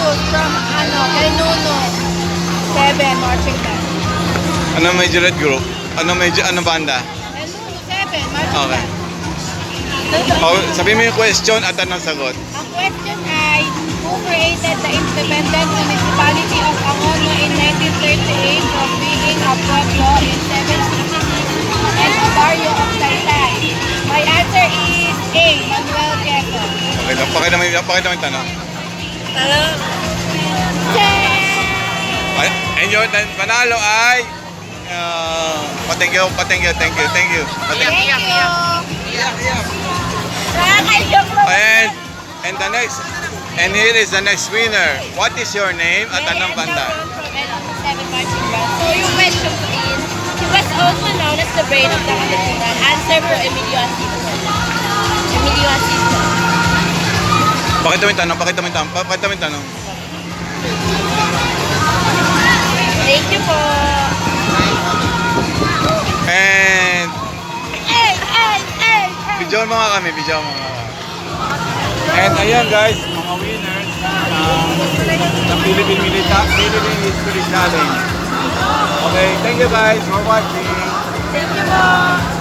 Julius from, kay Nuno. 7, marching band. Ano major group? Ano banda? Kay Nuno, 7, marching Okay. band. Sabihin mo yung question at anong sagot. Ang question ay, who created the independent municipality of Angono in 1938 from being a pueblo in 1766 and a barrio of Taytay? My answer is A, Manuel Quezon. Okay lang, pakita mo yung tanong. And your panalo ay... thank you. Thank you. And the next, and here is the next winner. What is your name at anong banda? So yung question ko is, he was also known as the brain of the Pangasinan. Answer for Emilio Asisto. Emilio Asisto. Pakita mo yung tanong. Thank you po. And video mo nga kami. And ayan guys, mga winners ng Philippine History Challenge. Okay, thank you guys for watching. Thank you po.